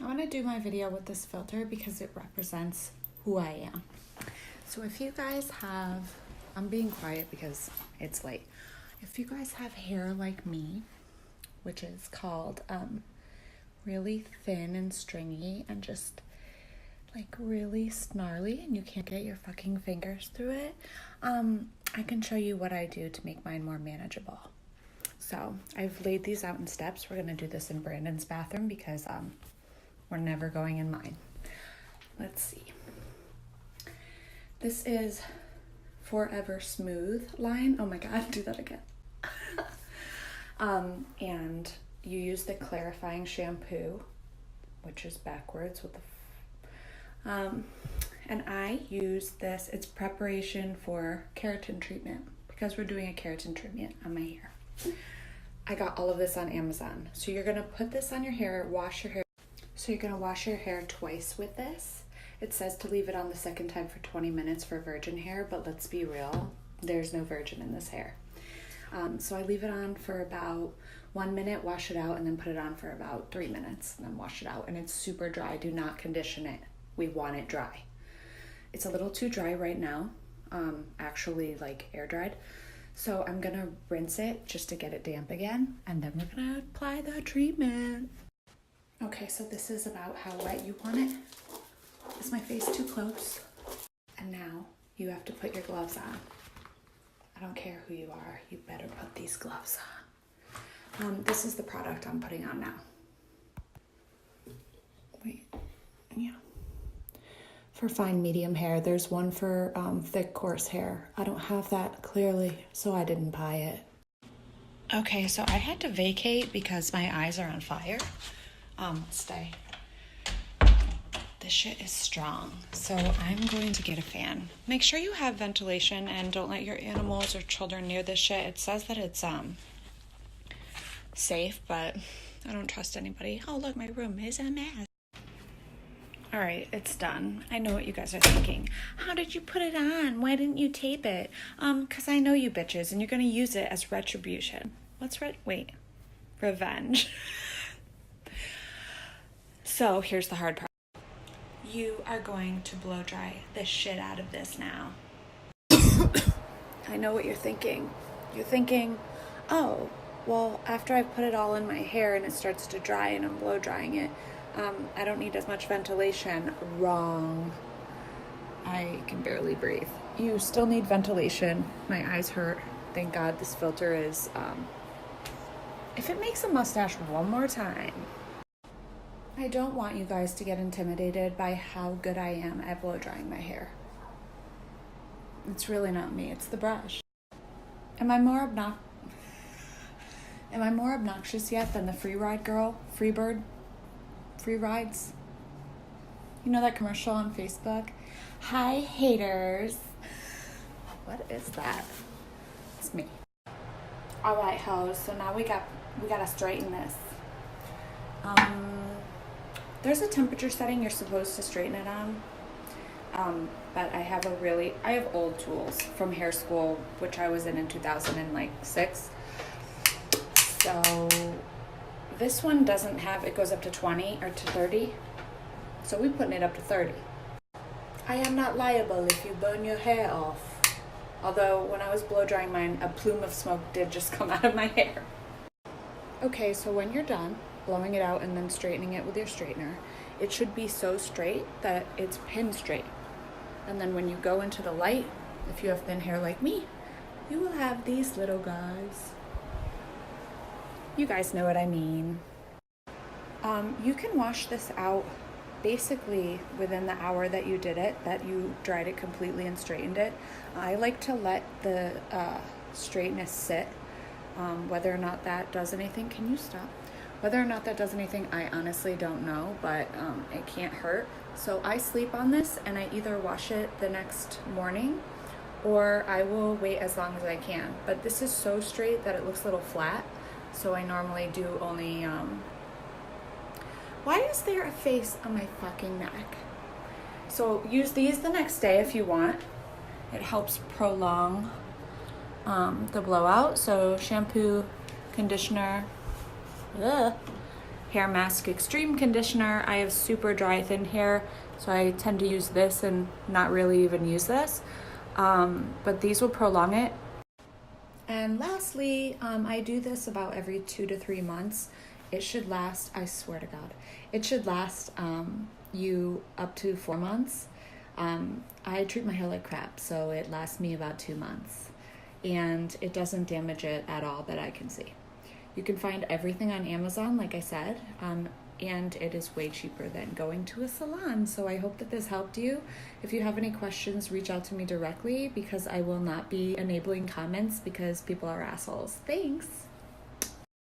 I want to do my video with this filter because it represents who I am. So if you guys have, I'm being quiet because it's late. If you guys have hair like me, which is called really thin and stringy and just like really snarly and you can't get your fucking fingers through it, I can show you what I do to make mine more manageable. So I've laid these out in steps. We're going to do this in Brandon's bathroom because we're never going in mine. Let's see. This is Forever Smooth line. Oh my God, do that again. And you use the clarifying shampoo, which is backwards with the and I use this. It's preparation for keratin treatment because we're doing a keratin treatment on my hair. I got all of this on Amazon. So you're gonna put this on your hair, wash your hair. So you're gonna wash your hair twice with this. It says to leave it on the second time for 20 minutes for virgin hair, but let's be real, there's no virgin in this hair. So I leave it on for about 1 minute, wash it out, and then put it on for about 3 minutes, and then wash it out. And it's super dry. Do not condition it. We want it dry. It's a little too dry right now, actually like air dried. So I'm gonna rinse it just to get it damp again, and then we're gonna apply the treatment. Okay, so this is about how wet you want it. Is my face too close? And now you have to put your gloves on. I don't care who you are, you better put these gloves on. This is the product I'm putting on now. Wait, yeah. For fine medium hair, there's one for thick coarse hair. I don't have that clearly, so I didn't buy it. Okay, so I had to vacate because my eyes are on fire. Stay. This shit is strong, so I'm going to get a fan. Make sure you have ventilation and don't let your animals or children near this shit. It says that it's safe, but I don't trust anybody. Oh look, my room is a mess. All right, it's done. I know what you guys are thinking. How did you put it on? Why didn't you tape it? Because I know you bitches, and you're gonna use it as retribution. What's revenge. So here's the hard part. You are going to blow dry the shit out of this now. I know what you're thinking. You're thinking, oh, well, after I put it all in my hair and it starts to dry and I'm blow drying it, I don't need as much ventilation. Wrong. I can barely breathe. You still need ventilation. My eyes hurt. Thank God this filter is, if it makes a mustache one more time. I don't want you guys to get intimidated by how good I am at blow drying my hair. It's really not me, it's the brush. Am I more obnoxious yet than the free ride girl? Freebird? Free rides? You know that commercial on Facebook? Hi, haters. What is that? It's me. All right, hoes. So now we gotta straighten this. There's a temperature setting you're supposed to straighten it on. But I have old tools from hair school, which I was in 2006. So this one doesn't have, it goes up to 20 or to 30. So we're putting it up to 30. I am not liable if you burn your hair off. Although when I was blow drying mine, a plume of smoke did just come out of my hair. Okay, so when you're done blowing it out and then straightening it with your straightener, it should be so straight that it's pin straight. And then when you go into the light, if you have thin hair like me, you will have these little guys. You guys know what I mean. You can wash this out basically within the hour that you did it, that you dried it completely and straightened it. I like to let the straightness sit. Whether or not that does anything, can you stop? Whether or not that does anything, I honestly don't know, but it can't hurt. So I sleep on this and I either wash it the next morning or I will wait as long as I can. But this is so straight that it looks a little flat. So I normally do only, why is there a face on my fucking neck? So use these the next day if you want. It helps prolong the blowout. So shampoo, conditioner, Hair Mask Extreme Conditioner. I have super dry, thin hair, so I tend to use this and not really even use this. But these will prolong it. And lastly, I do this about every 2 to 3 months. It should last, I swear to God, it should last you up to 4 months. I treat my hair like crap, so it lasts me about 2 months. And it doesn't damage it at all that I can see. You can find everything on Amazon, like I said, and it is way cheaper than going to a salon. So I hope that this helped you. If you have any questions, reach out to me directly because I will not be enabling comments because people are assholes. Thanks.